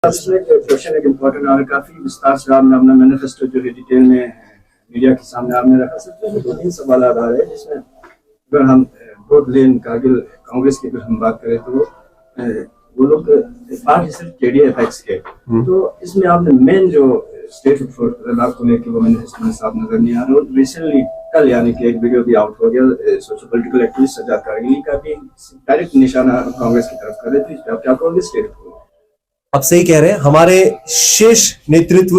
इसमें क्वेश्चन एक इम्पोर्टेंट और काफी विस्तार से आपने अपना मैनिफेस्टो जो है डिटेल में मीडिया के सामने आपने रखा। सबसे दो तीन सवाल आ रहे हैं जिसमें अगर हम वोट लेन कारगिल कांग्रेस की अगर हम बात करें तो वो लोग पार्ट सिर्फ KDFX के, तो इसमें आपने मेन जो स्टेट लद्दाख को लेकर वो मैनिफेस्टो में साफ नजर नहीं आ रहा। और रिसेंटली कल यानी कि एक वीडियो भी आउट हो गया, social political activist Sajjad Kargil का भी डायरेक्ट निशाना कांग्रेस की तरफ कर रहे थे। इस पर आप क्या कहोगे स्टेट को? आप सही कह रहे हैं। हमारे शेष नेतृत्व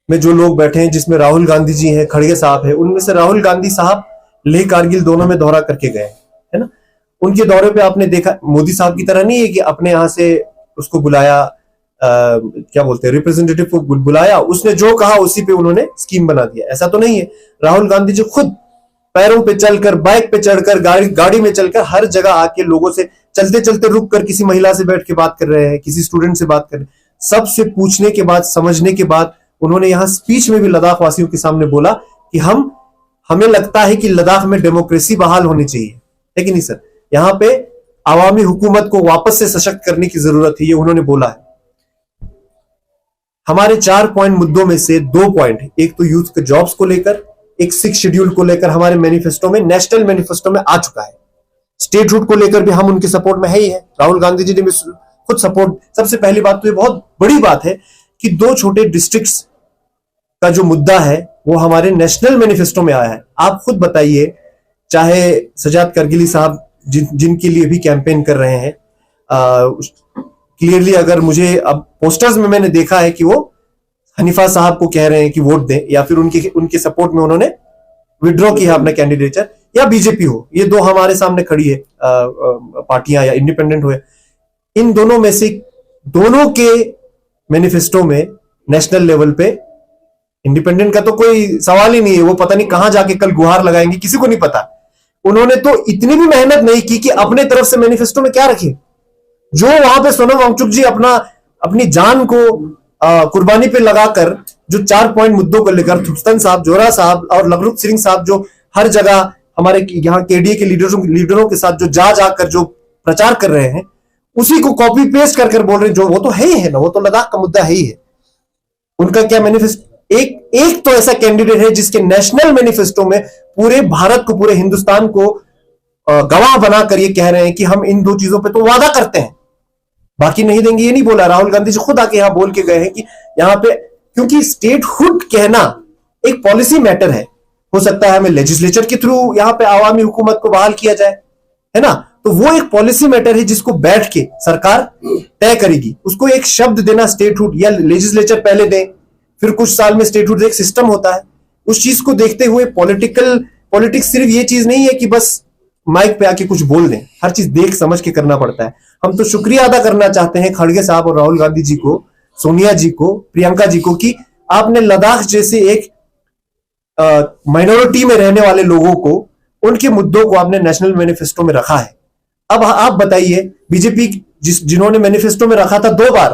में जो लोग बैठे हैं, जिसमें राहुल गांधी जी हैं, खड़गे साहब हैं, उनमें से राहुल गांधी साहब लेह कारगिल दोनों में दौरा करके गए, है ना। उनके दौरे पे आपने देखा, मोदी साहब की तरह नहीं है कि अपने यहां से उसको बुलाया, क्या बोलते हैं, रिप्रेजेंटेटिव को बुलाया, उसने जो कहा उसी पे उन्होंने स्कीम बना दिया, ऐसा तो नहीं है। राहुल गांधी जी खुद पैरों पे चलकर, बाइक पे चढ़कर, गाड़ी में चलकर हर जगह आके लोगों से चलते चलते रुक कर किसी महिला से बैठ के बात कर रहे हैं, किसी स्टूडेंट से बात कर रहे हैं। सबसे पूछने के बाद, समझने के बाद उन्होंने यहां स्पीच में भी लद्दाख वासियों के सामने बोला कि हमें लगता है कि लद्दाख में डेमोक्रेसी बहाल होनी चाहिए, है कि नहीं सर। यहां पे आवामी हुकूमत को वापस से सशक्त करने की जरूरत है, ये उन्होंने बोला है। हमारे 4 पॉइंट मुद्दों में से 2 पॉइंट, एक तो यूथ के जॉब्स को लेकर, एक 6 शेड्यूल को लेकर हमारे मैनिफेस्टो में, नेशनल मैनिफेस्टो में आ चुका है। स्टेट रूट को लेकर भी हम उनके सपोर्ट में है ही है। राहुल गांधी जी ने भी खुद सपोर्ट। सबसे पहली बात तो ये बहुत बड़ी बात है कि 2 छोटे डिस्ट्रिक्ट्स का जो मुद्दा है वो हमारे नेशनल मैनिफेस्टो में आया है। आप खुद बताइए, चाहे सजाद कारगिली साहब जिनके लिए भी कैंपेन कर रहे हैं, क्लियरली अगर मुझे अब पोस्टर्स में मैंने देखा है कि वो हनीफा साहब को कह रहे हैं कि वोट दें, या फिर उनके सपोर्ट में उन्होंने विड्रॉ किया अपना कैंडिडेचर, या बीजेपी हो, ये 2 हमारे सामने खड़ी है पार्टियां, या इंडिपेंडेंट हुए। इन दोनों में से दोनों के मैनिफेस्टो में नेशनल लेवल पे, इंडिपेंडेंट का तो कोई सवाल ही नहीं है, वो पता नहीं कहां जाके कल गुहार लगाएंगे, किसी को नहीं पता। उन्होंने तो इतनी भी मेहनत नहीं की कि अपने तरफ से मैनिफेस्टो में क्या रखे। जो वहां पे सोनम वांगचुक जी अपनी जान को कुर्बानी पे लगाकर जो 4 पॉइंट मुद्दों को लेकर, थुप्सन साहब, जोरा साहब और लवरुख सिंह साहब जो हर जगह हमारे यहाँ केडीए के लीडरों के साथ जो जाकर जो प्रचार कर रहे हैं, उसी को कॉपी पेस्ट कर बोल रहे हैं, जो वो तो है ही है ना, वो तो लद्दाख का मुद्दा है ही है। उनका क्या मैनिफेस्टो, एक तो ऐसा कैंडिडेट है जिसके नेशनल मैनिफेस्टो में पूरे भारत को, पूरे हिंदुस्तान को गवाह बनाकर ये कह रहे हैं कि हम इन 2 चीजों पे तो वादा करते हैं, बाकी नहीं देंगे। ये नहीं बोला, राहुल गांधी जी खुद आके यहां बोल के गए हैं कि यहां पे, क्योंकि स्टेटहुड कहना एक पॉलिसी मैटर है, हो सकता है हमें लेजिस्लेचर के थ्रू यहां पे आवामी हुकूमत को बहाल किया जाए, है ना, तो वो एक पॉलिसी मैटर है जिसको बैठ के सरकार तय करेगी। उसको एक शब्द देना स्टेटहुड या लेजिस्लेचर पहले दें, फिर कुछ साल में स्टेटहुड एक सिस्टम होता है। उस चीज को देखते हुए पॉलिटिक्स सिर्फ ये चीज नहीं है कि बस माइक पे आके कुछ बोल दें, हर चीज देख समझ के करना पड़ता है। हम तो शुक्रिया अदा करना चाहते हैं खड़गे साहब और राहुल गांधी जी को, सोनिया जी को, प्रियंका जी को, कि आपने लद्दाख जैसे एक माइनॉरिटी में रहने वाले लोगों को, उनके मुद्दों को आपने नेशनल मैनिफेस्टो में रखा है। अब आप बताइए, बीजेपी जिन्होंने मैनिफेस्टो में रखा था 2 बार,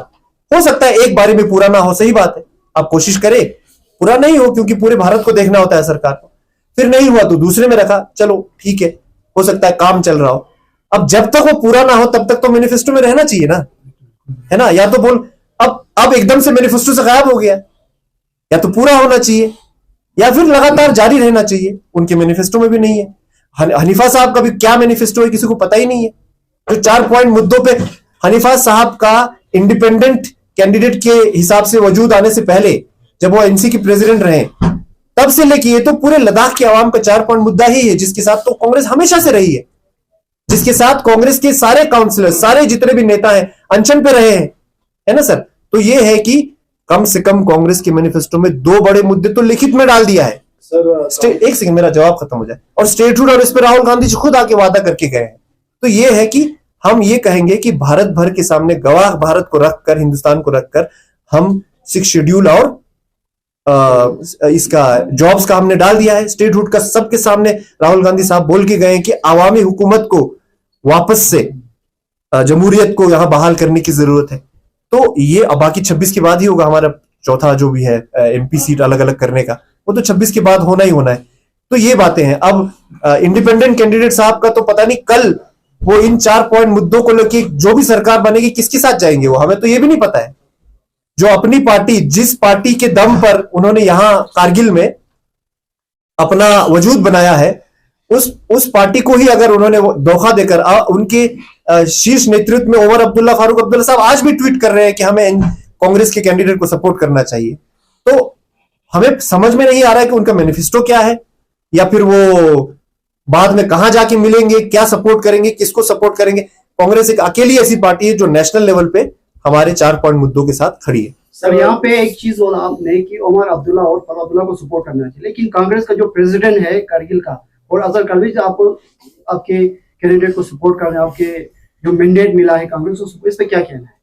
हो सकता है एक बारी में पूरा ना हो, सही बात है, आप कोशिश करें, पूरा नहीं हो क्योंकि पूरे भारत को देखना होता है सरकार को, फिर नहीं हुआ तो दूसरे में रखा, चलो ठीक है, हो सकता है काम चल रहा हो। अब जब तक वो पूरा ना हो तब तक तो मैनिफेस्टो में रहना चाहिए ना, है ना। या तो बोल अब एकदम से मैनिफेस्टो से गायब हो गया, या तो पूरा होना चाहिए या फिर लगातार जारी रहना चाहिए, उनके मैनिफेस्टो में भी नहीं है। हनीफा साहब का भी क्या मैनिफेस्टो है किसी को पता ही नहीं है। जो 4 पॉइंट मुद्दों पे हनीफा साहब का इंडिपेंडेंट कैंडिडेट के हिसाब से वजूद आने से पहले, जब वो एनसी के प्रेसिडेंट रहे, तब से लेके ये तो पूरे लद्दाख के आवाम का 4 पॉइंट मुद्दा ही है, जिसके साथ तो कांग्रेस हमेशा से रही है, जिसके साथ कांग्रेस के सारे काउंसिलर, सारे जितने भी नेता हैं अनशन पे रहे हैं, है ना सर। तो ये है कि कम से कम कांग्रेस के मैनिफेस्टो में 2 बड़े मुद्दे तो लिखित में डाल दिया है सर। एक सेकंड, मेरा जवाब खत्म हो जाए। और स्टेटहुड, और इस पर राहुल गांधी जी खुद आके वादा करके गए हैं। तो ये है कि हम ये कहेंगे कि भारत भर के सामने गवाह भारत को रखकर, हिंदुस्तान को रखकर, हम 6 शेड्यूल और इसका जॉब्स का हमने डाल दिया है। स्टेटहुड का सबके सामने राहुल गांधी साहब बोल के गए हैं कि आवामी हुकूमत को वापस से जमहूरियत को यहां बहाल करने की जरूरत है। तो ये बाकी 26 के बाद ही होगा हमारा चौथा जो भी है एमपी सीट अलग अलग करने का, वो तो 26 के बाद होना ही होना है। तो ये बातें हैं। अब इंडिपेंडेंट कैंडिडेट साहब का तो पता नहीं कल वो इन 4 पॉइंट मुद्दों को लेकर जो भी सरकार बनेगी किसके साथ जाएंगे, वो हमें तो ये भी नहीं पता है। जो अपनी पार्टी, जिस पार्टी के दम पर उन्होंने यहां कारगिल में अपना वजूद बनाया है, उस पार्टी को ही अगर उन्होंने धोखा देकर उनके शीर्ष नेतृत्व में उमर अब्दुल्ला, फारूक अब्दुल्ला साहब आज भी ट्वीट कर रहे हैं कि हमें कांग्रेस के कैंडिडेट को सपोर्ट करना चाहिए। तो हमें समझ में नहीं आ रहा है कि उनका मैनिफेस्टो क्या है, या फिर वो बाद में कहां जाके मिलेंगे, क्या सपोर्ट करेंगे, किसको सपोर्ट करेंगे। कांग्रेस एक अकेली ऐसी पार्टी है जो नेशनल लेवल पे हमारे 4 पॉइंट मुद्दों के साथ खड़ी है। सर यहाँ पे एक चीज बोला आपने कि उमर अब्दुल्ला और फारूक अब्दुल्ला को सपोर्ट करना चाहिए, लेकिन कांग्रेस का जो प्रेसिडेंट है कारगिल का और अजहर कलवी आपको आपके कैंडिडेट को सपोर्ट करना है, आपके जो मैंडेट मिला है कांग्रेस को, इस पे क्या कहना है?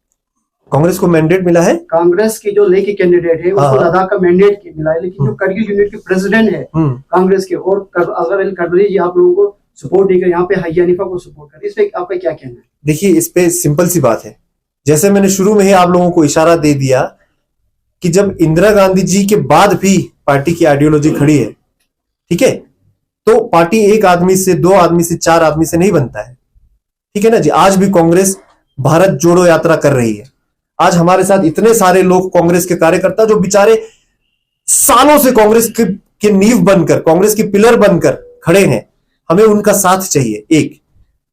कांग्रेस को मैंडेट मिला है, कांग्रेस की जो लेके कैंडिडेट है उसको लद्दाख का मैंडेट मिला है, लेकिन जो करगिल यूनिट के प्रेसिडेंट है कांग्रेस के और अजहर कलवी जी आप लोगों को सपोर्ट देकर यहाँ पे हाजी हनीफा को सपोर्ट कर, इस पे आपका क्या कहना है? देखिए, इस पे सिंपल सी बात है, जैसे मैंने शुरू में ही आप लोगों को इशारा दे दिया कि जब इंदिरा गांधी जी के बाद भी पार्टी की आइडियोलॉजी खड़ी है, ठीक है, तो पार्टी एक आदमी से, 2 आदमी से, 4 आदमी से नहीं बनता है, ठीक है ना जी। आज भी कांग्रेस भारत जोड़ो यात्रा कर रही है। आज हमारे साथ इतने सारे लोग कांग्रेस के कार्यकर्ता जो बेचारे सालों से कांग्रेस के नींव बनकर, कांग्रेस के पिलर बनकर खड़े हैं, हमें उनका साथ चाहिए। एक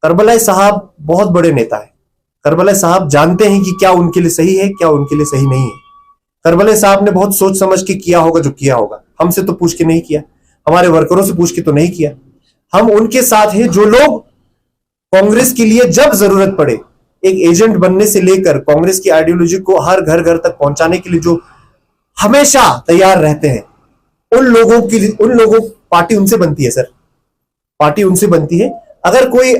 करबलाई साहब बहुत बड़े नेता है, करबलाई साहब जानते हैं कि क्या उनके लिए सही है, क्या उनके लिए सही नहीं है। करबलाई साहब ने बहुत सोच समझ के किया होगा जो किया होगा, हमसे तो पूछ के नहीं किया, हमारे वर्करों से पूछ के तो नहीं किया। हम उनके साथ हैं जो लोग कांग्रेस के लिए जब जरूरत पड़े एक एजेंट बनने से लेकर कांग्रेस की आइडियोलॉजी को हर घर घर तक पहुंचाने के लिए जो हमेशा तैयार रहते हैं, उन लोगों पार्टी उनसे बनती है सर, पार्टी उनसे बनती है। अगर कोई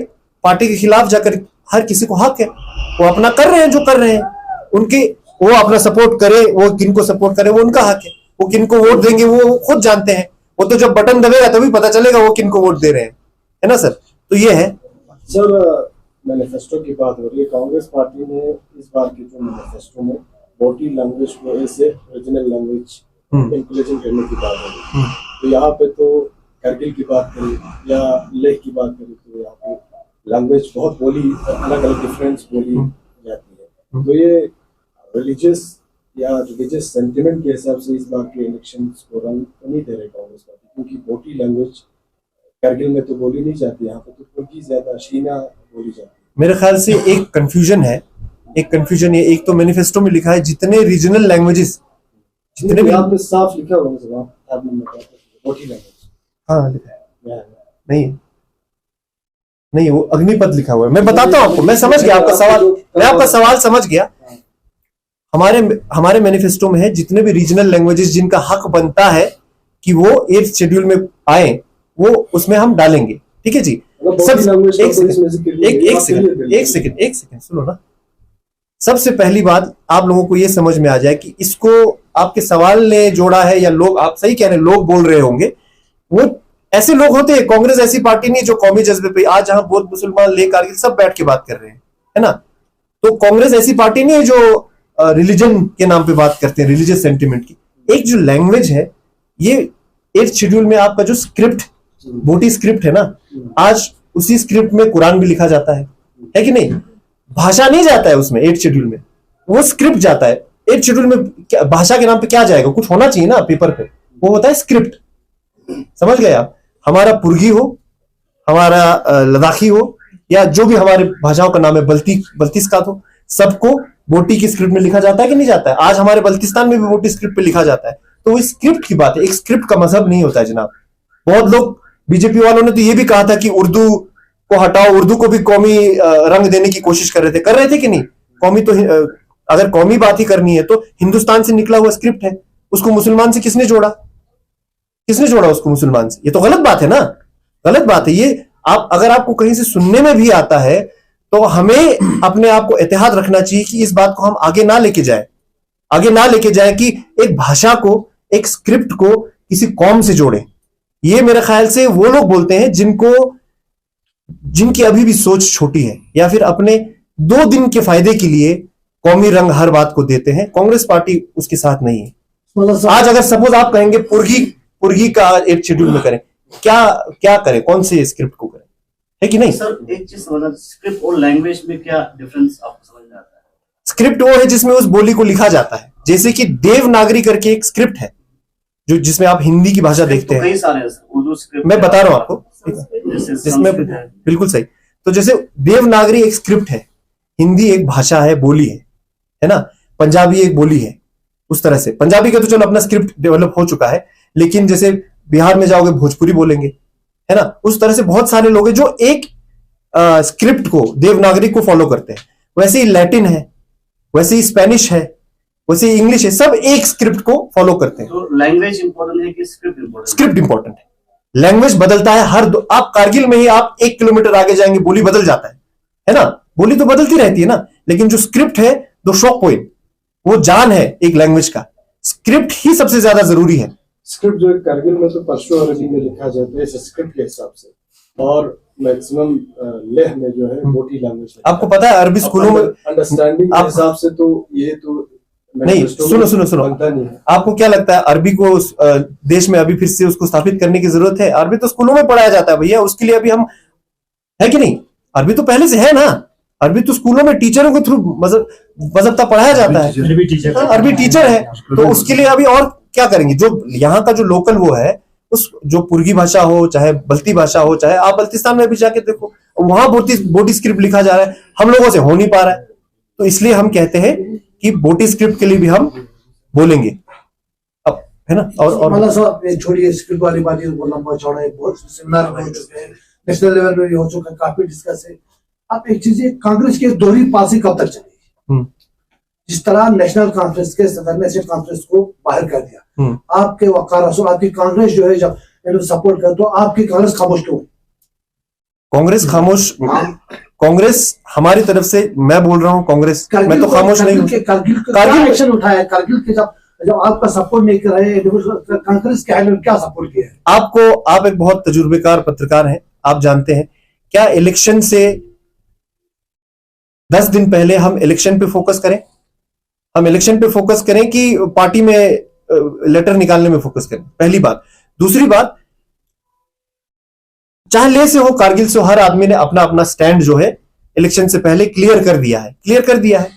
पार्टी के खिलाफ जाकर, हर किसी को हक है, वो अपना कर रहे हैं जो कर रहे हैं, उनके वो अपना सपोर्ट करे, वो किनको सपोर्ट करे वो उनका हक है, वो किनको वोट देंगे वो खुद जानते हैं, वो तो जब बटन दबेगा तभी पता चलेगा वो किनको वोट दे रहे हैं, है ना सर। तो ये है सर। मैनिफेस्टो की बात हो रही है, कांग्रेस पार्टी ने इस बार के जो मैनिफेस्टो में बोटी लैंग्वेज को ऐसे रीजनल लैंग्वेज इंक्लूजन करने की बात हो रही है। तो यहाँ पे तो करगिल की बात करें या लेह की बात करें तो यहाँ पे लैंग्वेज बहुत बोली, अलग अलग डिफरेंस बोली जाती है। तो ये रिलीजियस सेंटिमेंट के हिसाब से इस बार के इलेक्शंस को रंग नहीं दे रहे कांग्रेस पार्टी, क्योंकि बोटी लैंग्वेज करगिल में तो बोली नहीं जाती, यहाँ पे तो तुर्की ज्यादा शीना बोली जाती है। मेरे ख्याल से एक कंफ्यूजन है, एक तो मैनिफेस्टो में लिखा है जितने रीजनल लैंग्वेजेस, जितने भी आपने साफ लिखा होगा बोटी लैंग्वेज। हाँ लिखा है, नहीं वो अग्निपथ लिखा हुआ है। मैं बताता हूं आपको, मैं समझ गया आपका सवाल, मैं आपका सवाल समझ गया। हमारे मैनिफेस्टो में है जितने भी रीजनल लैंग्वेजेस जिनका हक बनता है कि वो 8th शेड्यूल में आए, वो उसमें हम डालेंगे, ठीक है जी। एक सेकंड सुनो ना। सबसे पहली बात आप लोगों को यह समझ में आ जाए कि इसको आपके सवाल ने जोड़ा है या लोग, आप सही कह रहे हैं, लोग बोल रहे होंगे, वो ऐसे लोग होते हैं। कांग्रेस ऐसी पार्टी नहीं जो कौमी जज्बे पे, आज जहां बौद्ध मुसलमान ले कारगिल सब बैठ के बात कर रहे हैं, है ना। तो कांग्रेस ऐसी पार्टी नहीं है जो रिलीजन के नाम पे बात करते हैं, रिलीजियस सेंटिमेंट की। एक जो लैंग्वेज है, ये 8th शेड्यूल में आपका जो स्क्रिप्ट, बोटी स्क्रिप्ट है ना, आज उसी स्क्रिप्ट में कुरान भी लिखा जाता है कि नहीं। भाषा नहीं जाता है उसमें 8th शेड्यूल में, वो स्क्रिप्ट जाता है। 8th शेड्यूल में भाषा के नाम पे क्या जाएगा, कुछ होना चाहिए ना पेपर पे, वो होता है स्क्रिप्ट। समझ गए आप। हमारा पुर्गी हो, हमारा लद्दाखी हो, या जो भी हमारे भाषाओं का नाम है, बल्तिस्तान हो, सबको बोटी की स्क्रिप्ट में लिखा जाता है कि नहीं जाता है। आज हमारे बल्तिस्तान में भी बोटी स्क्रिप्ट पे लिखा जाता है। तो वो स्क्रिप्ट की बात है, एक स्क्रिप्ट का मजहब नहीं होता है जनाब। बहुत लोग, बीजेपी वालों ने तो ये भी कहा था कि उर्दू को हटाओ, उर्दू को भी कौमी रंग देने की कोशिश कर रहे थे कि नहीं। कौमी तो अगर कौमी बात ही करनी है तो हिंदुस्तान से निकला हुआ स्क्रिप्ट है, उसको मुसलमान से किसने जोड़ा, उसको मुसलमान से। ये तो गलत बात है ना, गलत बात है ये। आप अगर आपको कहीं से सुनने में भी आता है तो हमें अपने आप को एहतियात रखना चाहिए कि इस बात को हम आगे ना लेके जाए कि एक भाषा को, एक स्क्रिप्ट को किसी कौम से जोड़े। ये मेरे ख्याल से वो लोग बोलते हैं जिनकी अभी भी सोच छोटी है, या फिर अपने 2 दिन के फायदे के लिए कौमी रंग हर बात को देते हैं। कांग्रेस पार्टी उसके साथ नहीं है। आज अगर सपोज आप कहेंगे पुर्गी का 8th शेड्यूल में करें, क्या करें, कौन से स्क्रिप्ट को करें, है कि नहीं। सर एक चीज समझना, स्क्रिप्ट और लैंग्वेज में क्या डिफरेंस आपको समझ में आता है? स्क्रिप्ट वो है जिसमें उस बोली को लिखा जाता है, जैसे कि देवनागरी करके एक स्क्रिप्ट है जो जिसमें आप हिंदी की भाषा देखते हैं, कई सारे उर्दू स्क्रिप्ट मैं बता रहा हूं आपको, जैसे जिसमें संस्कृत है। बिल्कुल सही। तो जैसे देवनागरी एक स्क्रिप्ट है, हिंदी एक भाषा है, बोली है ना, पंजाबी एक बोली है। उस तरह से पंजाबी का तो चलो अपना स्क्रिप्ट डेवलप हो चुका है, लेकिन जैसे बिहार में जाओगे भोजपुरी बोलेंगे, है ना। उस तरह से बहुत सारे लोग हैं जो एक स्क्रिप्ट को, देवनागरी को फॉलो करते हैं। वैसे ही लैटिन है, वैसे ही स्पेनिश है, वैसे ही इंग्लिश है, सब एक स्क्रिप्ट को फॉलो करते हैं। तो लैंग्वेज इंपॉर्टेंट है कि स्क्रिप्ट इंपॉर्टेंट? स्क्रिप्ट इंपॉर्टेंट है। लैंग्वेज बदलता है आप कारगिल में ही आप 1 किलोमीटर आगे जाएंगे, बोली बदल जाता है ना। बोली तो बदलती रहती है ना, लेकिन जो स्क्रिप्ट है, दो शॉक पॉइंट, वो जान है एक लैंग्वेज का। स्क्रिप्ट ही सबसे ज्यादा जरूरी है। स्क्रिप्ट जो है कारगिल में तो पश्तो अरबी में लिखा जाता है इस स्क्रिप्ट के हिसाब से, और मैक्सिमम लेह में जो है बोटी लैंग्वेज। आपको पता है अरबी स्कूलों में अंडरस्टैंडिंग के हिसाब से तो ये तो नहीं, सुनो बनता नहीं है। आपको क्या लगता है अरबी को देश में अभी फिर से उसको स्थापित करने की जरूरत है? अरबी तो स्कूलों में पढ़ाया जाता है भैया, उसके लिए अभी हम है कि नहीं? अरबी तो पहले से है ना। अरबी तो स्कूलों में टीचरों के थ्रू मजहबता पढ़ाया जाता है। अरबी टीचर है, तो उसके लिए अभी और क्या करेंगे? जो यहाँ का जो लोकल वो है, उस जो पुर्गी भाषा हो, चाहे बल्ती भाषा हो, चाहे आप बल्तिस्तान में भी जाके देखो, वहां बोटी स्क्रिप्ट लिखा जा रहा है, हम लोगों से हो नहीं पा रहा है। तो इसलिए हम कहते हैं कि बोटी स्क्रिप्ट के लिए भी हम बोलेंगे अब, है ना। और मतलब साहब छोड़िए स्क्रिप्ट वाली बात, बोलना बहुत चौड़ा है, बहुत सेमिनार हो चुके हैं, नेशनल लेवल में भी हो चुका है, काफी डिस्कस है। आप एक चीज, कांग्रेस की दोहरी पासी कब तक चलेगी? जिस तरह नेशनल कॉन्फ्रेंस के सदर ने स्टेट कॉन्फ्रेंस को बाहर कर दिया, आपके वकार रसूल, आपकी कांग्रेस जो है जब सपोर्ट कर, तो आपकी कांग्रेस खामोश क्यों? कांग्रेस खामोश, कांग्रेस हमारी तरफ से, मैं बोल रहा हूं कांग्रेस, मैं तो खामोश नहीं हूं। कारगिल एक्शन उठाया, कारगिल के जब आपका सपोर्ट नहीं कर रहे, कांग्रेस के हैंडल क्या सपोर्ट किया है? आप एक बहुत तजुर्बेकार पत्रकार हैं, आप जानते हैं क्या इलेक्शन से 10 दिन पहले हम इलेक्शन पे फोकस करें? हम इलेक्शन पे फोकस करें कि पार्टी में लेटर निकालने में फोकस करें? पहली बात। दूसरी बात, चाहे ले से हो कारगिल से हो, हर आदमी ने अपना अपना स्टैंड जो है इलेक्शन से पहले क्लियर कर दिया है।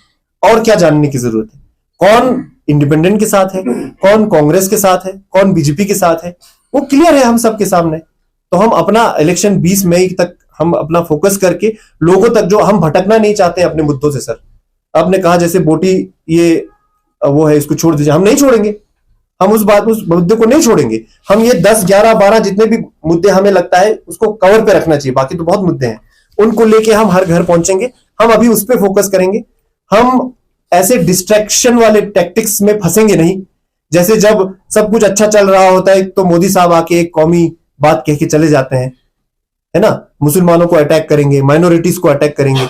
और क्या जानने की जरूरत है? कौन इंडिपेंडेंट के साथ है, कौन कांग्रेस के साथ है, कौन बीजेपी के साथ है, वो क्लियर है हम सबके सामने। तो हम अपना इलेक्शन 20 मई तक हम अपना फोकस करके लोगों तक, जो हम भटकना नहीं चाहते अपने मुद्दों से। सर आपने कहा जैसे बोटी ये वो है, इसको छोड़ दीजिए, हम नहीं छोड़ेंगे। हम उस मुद्दे को नहीं छोड़ेंगे। हम ये 10, 11, 12 जितने भी मुद्दे हमें लगता है उसको कवर पे रखना चाहिए, बाकी तो बहुत मुद्दे हैं, उनको लेके हम हर घर पहुंचेंगे। हम अभी उस पर फोकस करेंगे। हम ऐसे डिस्ट्रैक्शन वाले टैक्टिक्स में फंसेंगे नहीं, जैसे जब सब कुछ अच्छा चल रहा होता है तो मोदी साहब आके एक कौमी बात कह के चले जाते हैं, है ना, मुसलमानों को अटैक करेंगे, माइनॉरिटीज को अटैक करेंगे,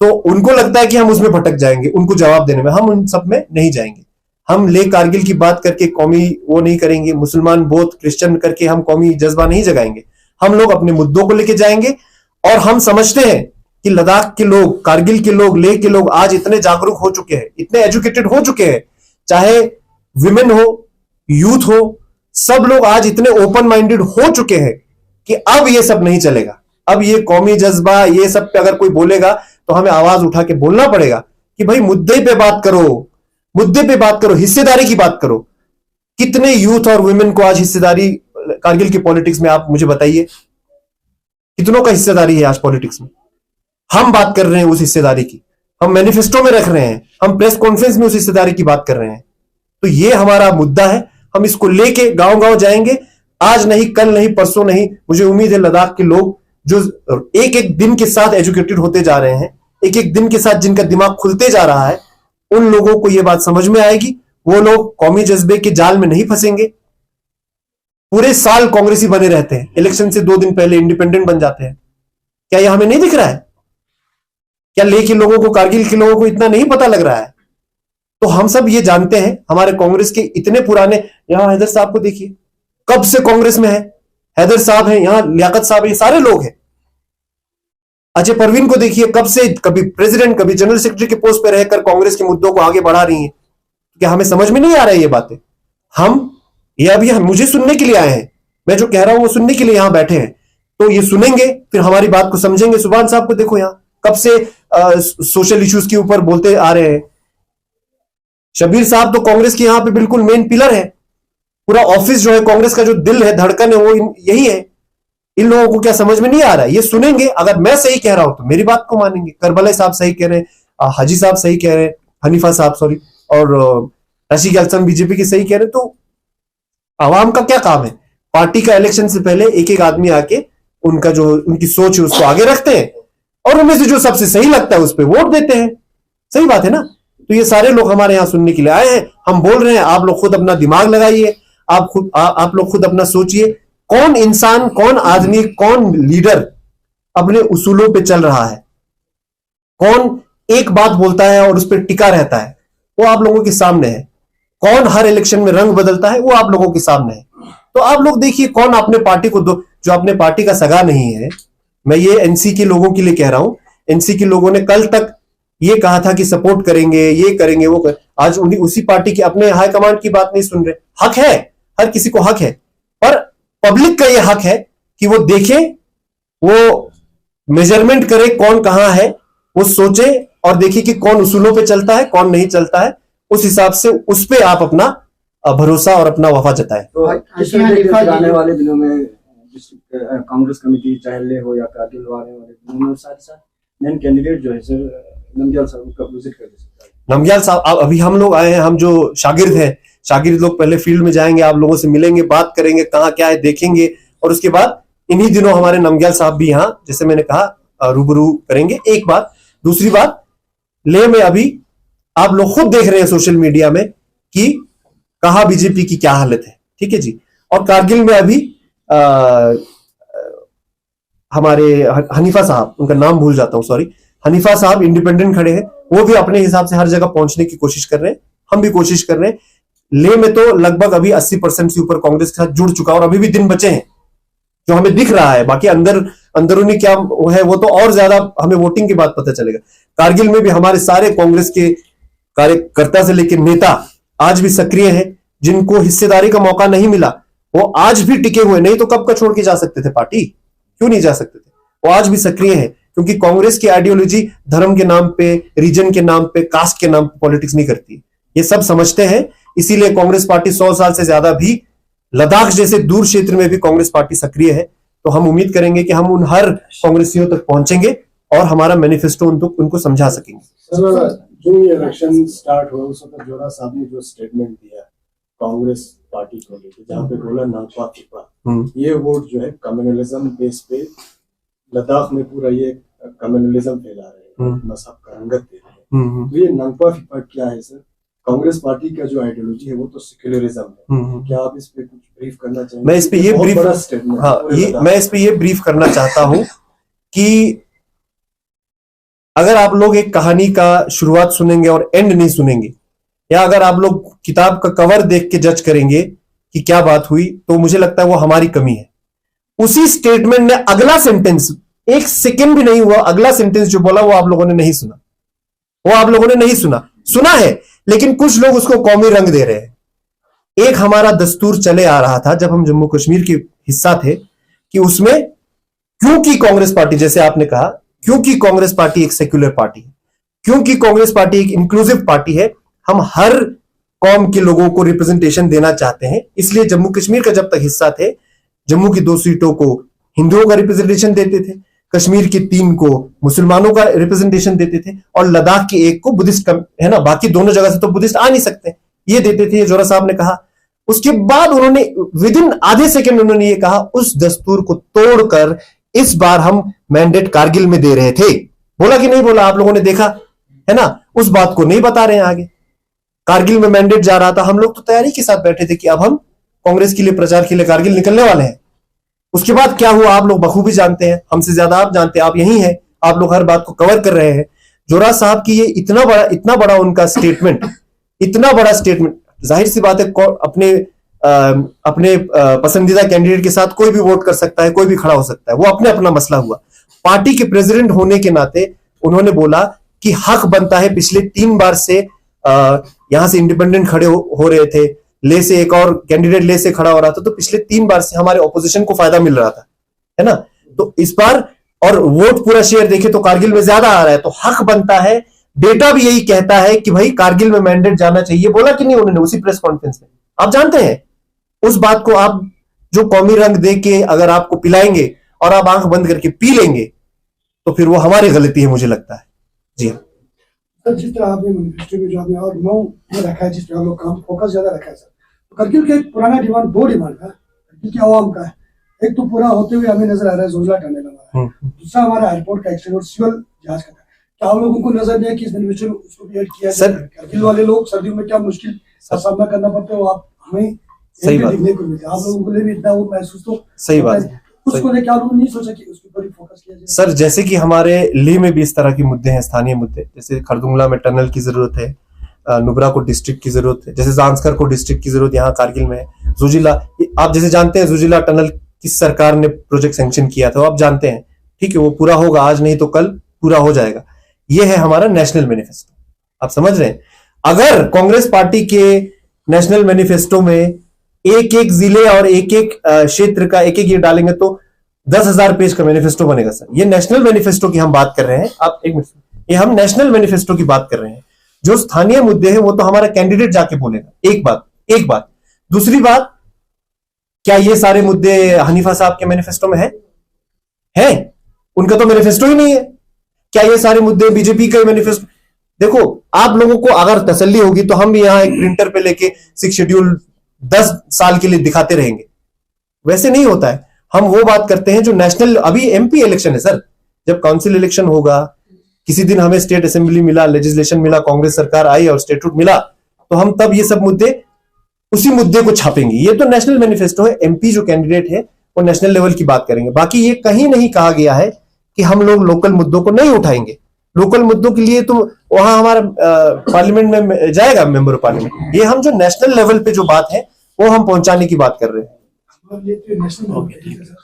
तो उनको लगता है कि हम उसमें भटक जाएंगे उनको जवाब देने में। हम उन सब में नहीं जाएंगे। हम ले कारगिल की बात करके कौमी वो नहीं करेंगे, मुसलमान बौद्ध क्रिश्चियन करके हम कौमी जज्बा नहीं जगाएंगे। हम लोग अपने मुद्दों को लेके जाएंगे। और हम समझते हैं कि लद्दाख के लोग, कारगिल के लोग, लेह के लोग आज इतने जागरूक हो चुके हैं, इतने एजुकेटेड हो चुके हैं, चाहे विमेन हो, यूथ हो, सब लोग आज इतने ओपन माइंडेड हो चुके हैं कि अब ये सब नहीं चलेगा। अब ये कौमी जज्बा, ये सब पे अगर कोई बोलेगा तो हमें आवाज उठा के बोलना पड़ेगा कि भाई मुद्दे पे बात करो, मुद्दे पे बात करो, हिस्सेदारी की बात करो। कितने यूथ और वुमेन को आज हिस्सेदारी कारगिल की पॉलिटिक्स में, आप मुझे बताइए, कितनों का हिस्सेदारी है आज पॉलिटिक्स में? हम बात कर रहे हैं उस हिस्सेदारी की, हम मैनिफेस्टो में रख रहे हैं, हम प्रेस कॉन्फ्रेंस में उस हिस्सेदारी की बात कर रहे हैं। तो ये हमारा मुद्दा है। हम इसको लेके गांव गांव जाएंगे, आज नहीं, कल नहीं, परसों नहीं। मुझे उम्मीद है लद्दाख के लोग जो एक एक दिन के साथ एजुकेटेड होते जा रहे हैं, एक एक दिन के साथ जिनका दिमाग खुलते जा रहा है, उन लोगों को यह बात समझ में आएगी। वो लोग कौमी जज्बे के जाल में नहीं फंसेंगे। पूरे साल कांग्रेसी बने रहते हैं, इलेक्शन से 2 दिन पहले इंडिपेंडेंट बन जाते हैं। क्या यह हमें नहीं दिख रहा है? क्या लेह के लोगों को, कारगिल के लोगों को इतना नहीं पता लग रहा है? तो हम सब ये जानते हैं। हमारे कांग्रेस के इतने पुराने, यहां हैदर साहब को देखिए, कब से कांग्रेस में है। हैदर साहब हैं, यहां लियाकत साहब हैं, ये सारे लोग हैं। अजय परवीन को देखिए, कब से कभी प्रेसिडेंट, कभी जनरल सेक्रेटरी के पोस्ट पे रहकर कांग्रेस के मुद्दों को आगे बढ़ा रही है। क्या हमें समझ में नहीं आ रहा है ये बातें? ये अभी मुझे सुनने के लिए आए हैं, मैं जो कह रहा हूं वो सुनने के लिए यहां बैठे हैं। तो ये सुनेंगे, फिर हमारी बात को समझेंगे। सुभान साहब को देखो, यहां कब से सोशल इश्यूज के ऊपर बोलते आ रहे हैं। शबीर साहब तो कांग्रेस के यहाँ पे बिल्कुल मेन पिलर है। पूरा ऑफिस जो है कांग्रेस का जो दिल है, धड़कन है, वो यही है। इन लोगों को क्या समझ में नहीं आ रहा है? ये सुनेंगे, अगर मैं सही कह रहा हूं तो मेरी बात को मानेंगे। करबला साहब सही कह रहे हैं, हाजी साहब सही कह रहे हैं, हनीफा साहब सॉरी, और रशीद अल्सन बीजेपी के सही कह रहे हैं। तो आवाम का क्या काम है? पार्टी का इलेक्शन से पहले एक एक आदमी आके उनका जो उनकी सोच है उसको आगे रखते हैं और उनमें से जो सबसे सही लगता है उस पर वोट देते हैं। सही बात है ना? तो ये सारे लोग हमारे यहाँ सुनने के लिए आए हैं। हम बोल रहे हैं, आप लोग खुद अपना दिमाग लगाइए, आप लोग खुद अपना सोचिए, कौन इंसान, कौन आदमी, कौन लीडर अपने उसूलों पे चल रहा है, कौन एक बात बोलता है और उस पर टिका रहता है, वो आप लोगों के सामने है। कौन हर इलेक्शन में रंग बदलता है, वो आप लोगों के सामने है। तो आप लोग देखिए कौन अपने पार्टी को जो अपने पार्टी का सगा नहीं है। मैं ये एनसी के लोगों के लिए कह रहा हूं। एनसी के लोगों ने कल तक ये कहा था कि सपोर्ट करेंगे, ये करेंगे, वो आज उसी पार्टी के अपने हाईकमांड की बात नहीं सुन रहे। हक है, हर किसी को हक है, पर पब्लिक का ये हक है कि वो देखे, वो मेजरमेंट करे कौन कहां है, वो सोचे और देखे कि कौन उसूलों पे चलता है, कौन नहीं चलता है। उस हिसाब से उस पे आप अपना भरोसा और अपना वफा जताएं। तो आने वाले दिनों में कांग्रेस कमेटी चाहे ले हो या कारगिल आने वाले दिनों में साथ साथ मेन कैंडिडेट जो है सर नमग्याल साहब का विजिट कर सकता है। नमग्याल साहब, अभी हम लोग आए हैं, हम जो शागिर्द हैं, शागिर्द लोग पहले फील्ड में जाएंगे, आप लोगों से मिलेंगे, बात करेंगे, कहाँ क्या है देखेंगे, और उसके बाद इन्हीं दिनों हमारे नमग्याल साहब भी यहाँ, जैसे मैंने कहा, रूबरू करेंगे। एक बात। दूसरी बात, लेह में अभी आप लोग खुद देख रहे हैं सोशल मीडिया में कि कहा बीजेपी की क्या हालत है। ठीक है जी। और कारगिल में अभी हमारे हनीफा साहब, उनका नाम भूल जाता हूं, सॉरी, हनीफा साहब इंडिपेंडेंट खड़े हैं, वो भी अपने हिसाब से हर जगह पहुंचने की कोशिश कर रहे हैं, हम भी कोशिश कर रहे हैं। लेह में तो लगभग अभी 80% से ऊपर कांग्रेस के साथ जुड़ चुका और अभी भी दिन बचे हैं जो हमें दिख रहा है। बाकी अंदरूनी क्या है वो तो और ज्यादा हमें वोटिंग के बाद पता चलेगा। कारगिल में भी हमारे सारे कांग्रेस के कार्यकर्ता से लेकर नेता आज भी सक्रिय हैं। जिनको हिस्सेदारी का मौका नहीं मिला वो आज भी टिके हुए, नहीं तो कब का छोड़ के जा सकते थे पार्टी, क्यों नहीं जा सकते थे, वो आज भी सक्रिय है। क्योंकि कांग्रेस की आइडियोलॉजी धर्म के नाम पे, रीजन के नाम पे, कास्ट के नाम पे पॉलिटिक्स नहीं करती, ये सब समझते हैं। इसीलिए कांग्रेस पार्टी 100 साल से ज्यादा भी लद्दाख जैसे दूर क्षेत्र में भी कांग्रेस पार्टी सक्रिय है। तो हम उम्मीद करेंगे कि हम उन हर कांग्रेसियों तक पहुंचेंगे और हमारा मैनिफेस्टो उनको समझा सकेंगे। सर, जो ये इलेक्शन स्टार्ट हुआ उस वक्त जोरा साहब ने जो स्टेटमेंट दिया कांग्रेस पार्टी को लेकर, जहाँ पे बोला नागपा फिपा, ये वोट जो है कम्युनलिज्म बेस पे लद्दाख में पूरा ये कम्युनलिज्म फैला रहे हैं, मजहब का रंगत दे रहे हैं। तो ये नागपा फिपा क्या है सर? कांग्रेस पार्टी का जो आइडियोलॉजी है वो तो सेक्युलरिज्म है। क्या आप इस पे कुछ ब्रीफ करना चाहेंगे? मैं इस पे ये ब्रीफ, मैं इस पे ये ब्रीफ करना चाहता हूं कि अगर आप लोग एक कहानी का शुरुआत सुनेंगे और एंड नहीं सुनेंगे, या अगर आप लोग किताब का कवर देख के जज करेंगे कि क्या बात हुई, तो मुझे लगता है वो हमारी कमी है। उसी स्टेटमेंट ने अगला सेंटेंस, एक सेकंड भी नहीं हुआ, अगला सेंटेंस जो बोला वो आप लोगों ने नहीं सुना, वो आप लोगों ने नहीं सुना है, लेकिन कुछ लोग उसको कौमी रंग दे रहे हैं। एक हमारा दस्तूर चले आ रहा था जब हम जम्मू कश्मीर के हिस्सा थे कि उसमें, क्योंकि कांग्रेस पार्टी, जैसे आपने कहा, क्योंकि कांग्रेस पार्टी एक सेक्युलर पार्टी है, क्योंकि कांग्रेस पार्टी एक इंक्लूसिव पार्टी है, हम हर कौम के लोगों को रिप्रेजेंटेशन देना चाहते हैं। इसलिए जम्मू कश्मीर का जब तक हिस्सा थे, जम्मू की 2 सीटों को हिंदुओं का रिप्रेजेंटेशन देते थे, कश्मीर की 3 को मुसलमानों का रिप्रेजेंटेशन देते थे, और लद्दाख की 1 को बुद्धिस्ट है ना, बाकी दोनों जगह से तो बुद्धिस्ट आ नहीं सकते, ये देते थे। जोरा साहब ने कहा। उसके बाद उन्होंने विद इन आधे सेकंड उन्होंने ये कहा, उस दस्तूर को तोड़कर इस बार हम मैंडेट कारगिल में दे रहे थे। बोला कि नहीं बोला? आप लोगों ने देखा है ना। उस बात को नहीं बता रहे हैं आगे। कारगिल में मैंडेट जा रहा था, हम लोग तो तैयारी के साथ बैठे थे कि अब हम कांग्रेस के लिए प्रचार के लिए कारगिल निकलने वाले हैं। उसके बाद क्या हुआ आप लोग बखूबी जानते हैं, हमसे ज्यादा आप जानते हैं, आप यही हैं, आप लोग हर बात को कवर कर रहे हैं। जोरा साहब की ये इतना बड़ा उनका स्टेटमेंट, इतना बड़ा स्टेटमेंट, जाहिर सी बात है अपने पसंदीदा कैंडिडेट के साथ कोई भी वोट कर सकता है, कोई भी खड़ा हो सकता है, वो अपना मसला हुआ। पार्टी के प्रेसिडेंट होने के नाते उन्होंने बोला कि हक बनता है, पिछले 3 बार से यहां से इंडिपेंडेंट खड़े हो रहे थे, ले से एक और कैंडिडेट ले से खड़ा हो रहा था, तो पिछले 3 बार से हमारे ऑपोजिशन को फायदा मिल रहा था, है ना। तो इस बार और वोट पूरा शेयर देखे तो कारगिल में ज्यादा आ रहा है, तो हक बनता है डेटा भी यही कहता है कि भाई कारगिल में मैंडेट जाना चाहिए। बोला कि नहीं उन्होंने उसी प्रेस कॉन्फ्रेंस में? आप जानते हैं उस बात को। आप जो कौमी रंग दे के अगर आपको पिलाएंगे और आप आंख बंद करके पी लेंगे तो फिर वो हमारी गलती है, मुझे लगता है। जी हाँ सर, जिस तरह आपने मैनिफेस्टो में जो आपने और 9 में रखा है, जिस पर हम लोग काम फोकस ज्यादा रखा है सर, तो करगिल का एक पुराना डिमांड, 2 डिमांड है करगिल की आवाम का है। एक तो पूरा होते हुए हमें नजर आ रहा है जोजिला टनल हमारा, दूसरा हमारा एयरपोर्ट का एक्सटेंड और सिविल जहाज का। क्या आप लोगों को नजर नहीं है कि इस मैनिफेस्टो में उसको भी ऐड किया सर? करगिल वाले लोग सर्दियों में क्या मुश्किल का सामना करना पड़ता है वो आप हमें सही बात देखने को मिलता है। आप लोगों को भी इतना वो महसूस तो सही बात है। उसको लेकर आप लोगों ने नहीं सोचा कि उसके ऊपर फोकस किया जाए? सर जैसे कि हमारे लेह में भी इस तरह के मुद्दे हैं, स्थानीय मुद्दे, जैसे खरदुंगला में टनल की जरूरत है, नुब्रा को डिस्ट्रिक्ट की जरूरत है, जैसे जांस्कर को डिस्ट्रिक्ट की जरूरत यहाँ कारगिल में है। जुजिला, आप जैसे जानते हैं जुजिला टनल किस सरकार ने प्रोजेक्ट सैंक्शन किया था, आप जानते हैं। ठीक है, वो पूरा होगा, आज नहीं तो कल पूरा हो जाएगा। ये है हमारा नेशनल मैनिफेस्टो, आप समझ रहे हैं। अगर कांग्रेस पार्टी के नेशनल मैनिफेस्टो में एक एक जिले और एक एक क्षेत्र का एक एक ये डालेंगे तो 10,000 पेज का मैनिफेस्टो बनेगा सर। ये नेशनल मैनिफेस्टो की हम बात कर रहे हैं। आप एक मिनट, ये हम नेशनल मैनिफेस्टो की बात कर रहे हैं। जो स्थानीय मुद्दे हैं वो तो हमारा कैंडिडेट जाके बोलेगा। एक बात। दूसरी बात, क्या ये सारे मुद्दे हनीफा साहब के मैनिफेस्टो में है? उनका तो मैनिफेस्टो ही नहीं है। क्या ये सारे मुद्दे बीजेपी का मैनिफेस्टो? देखो, आप लोगों को अगर तसल्ली होगी तो हम भी यहां एक प्रिंटर पे लेके 6 शेड्यूल 10 साल के लिए दिखाते रहेंगे। वैसे नहीं होता है। हम वो बात करते हैं जो नेशनल, अभी एमपी इलेक्शन है सर, जब काउंसिल इलेक्शन होगा, किसी दिन हमें स्टेट असेंबली मिला, लेजिस्लेशन मिला, कांग्रेस सरकार आई और स्टेटूट मिला, तो हम तब ये सब मुद्दे, उसी मुद्दे को छापेंगे। ये तो नेशनल मैनिफेस्टो है। एमपी जो कैंडिडेट है वो नेशनल लेवल की बात करेंगे। बाकी ये कहीं नहीं कहा गया है कि हम लोग लोकल मुद्दों को नहीं उठाएंगे। लोकल मुद्दों के लिए तो वहां हमारा पार्लियामेंट में जाएगा मेंबर ऑफ पार्लियामेंट। ये हम जो नेशनल लेवल पे जो बात है वो हम पहुंचाने की बात कर रहे हैं। ये तो नेशनल लेवल के है सर,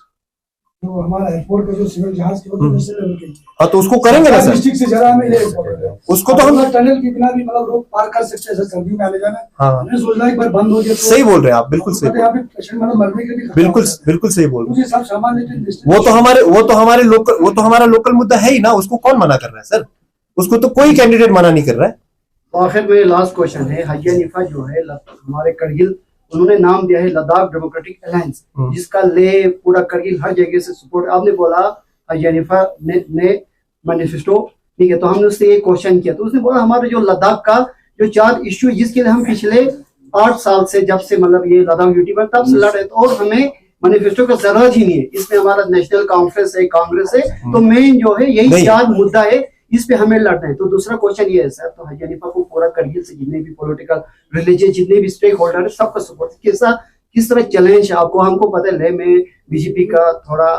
जो हमारा एयरपोर्ट का जो सिविल जहाज के वो नेशनल लेवल के है। हाँ, तो उसको करेंगे ना सर। डिस्ट्रिक्ट से जरा में ये इम्पोर्टेंट है। उसको तो हम टनल की बिना भी मतलब लोग पार कर सकते हैं सर, सर्दी में आने जाना। हाँ, हमने सोचना एक बार बंद हो गया तो सही बोल रहे हैं आप, बिल्कुल सही। यहाँ पे पेशेंट मतलब मरने के भी खतरा बिल्कुल होता है। बिल्कुल सही बोल रहे हैं। मुझे सब सामान्य वो तो हमारा लोकल मुद्दा है ही ना। उसको कौन मना कर रहा है सर? उसको तो कोई कैंडिडेट मना नहीं कर रहा है। तो आखिर में लास्ट क्वेश्चन है, हाजी हनीफा जो है हमारे करगिल, उन्होंने नाम दिया है लद्दाख डेमोक्रेटिक अलायंस, जिसका ले पूरा करगिल हर जगह से सपोर्ट। आपने बोला हाजी हनीफा ने मैनिफेस्टो, ठीक है, तो हमने उससे एक क्वेश्चन किया तो उसने बोला हमारे जो लद्दाख का जो 4 इश्यू जिसके लिए हम पिछले 8 साल से, जब से मतलब ये लद्दाख यूटी पर तब से लड़ रहे, तो और हमें मैनिफेस्टो का जरूरत ही नहीं है। इसमें हमारा नेशनल कॉन्फ्रेंस है, कांग्रेस है, तो मेन जो है यही 4 मुद्दा है, इस पे हमें लड़ना है। तो दूसरा क्वेश्चन ये है सर, तो हाजी हनीफा को पूरा करगिल से जितने भी पॉलिटिकल, रिलीजियस, जितने भी स्टेक होल्डर है, सबका सपोर्ट किस तरह चैलेंज है आपको? हमको पता है लेह में बीजेपी का थोड़ा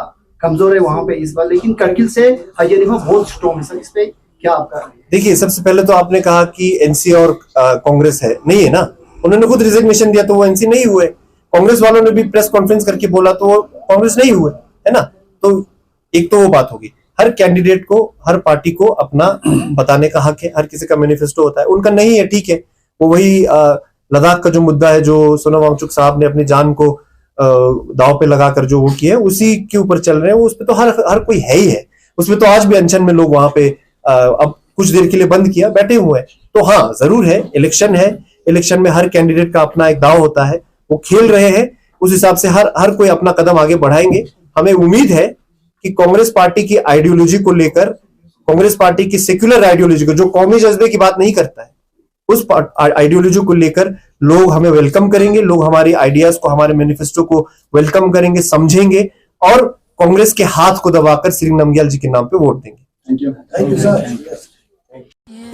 कमजोर है वहां पे इस बार, लेकिन करगिल से हाजी हनीफा बहुत स्ट्रॉन्ग है सर। इस पे क्या आपका? देखिए, सबसे पहले तो आपने कहा कि एनसी और कांग्रेस है, नहीं है ना। उन्होंने खुद रिजिग्नेशन दिया तो वो एनसी नहीं हुए। कांग्रेस वालों ने भी प्रेस कॉन्फ्रेंस करके बोला तो वो कांग्रेस नहीं हुए, है ना। तो एक तो वो बात होगी। हर कैंडिडेट को, हर पार्टी को अपना बताने का हक है। हर किसी का मैनिफेस्टो होता है, उनका नहीं है, ठीक है। वो वही लद्दाख का जो मुद्दा है, जो सोनम वांगचुक साहब ने अपनी जान को दांव पे लगाकर जो वो किया है, उसी के ऊपर चल रहे हैं। उस पे तो हर कोई है ही है। उसमें तो आज भी अनशन में लोग वहां पे अब कुछ देर के लिए बंद किया, बैठे हुए हैं। तो हाँ, जरूर है, इलेक्शन है। इलेक्शन में हर कैंडिडेट का अपना एक दांव होता है, वो खेल रहे हैं। उस हिसाब से हर कोई अपना कदम आगे बढ़ाएंगे। हमें उम्मीद है कि कांग्रेस पार्टी की आइडियोलॉजी को लेकर, कांग्रेस पार्टी की सेक्युलर आइडियोलॉजी को, जो कौमी जज्बे की बात नहीं करता है, उस आइडियोलॉजी को लेकर लोग हमें वेलकम करेंगे। लोग हमारी आइडियाज को, हमारे मैनिफेस्टो को वेलकम करेंगे, समझेंगे और कांग्रेस के हाथ को दबाकर श्री नमग्याल जी के नाम पे वोट देंगे। Thank you sir.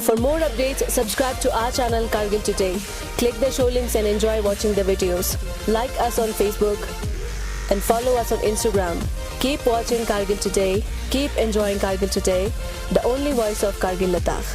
For more updates, subscribe to our channel Kargil Today. Click the show links and enjoy watching the videos. Like us on Facebook and follow us on Instagram. Keep watching Kargil Today. Keep enjoying Kargil Today, the only voice of Kargil Ladakh.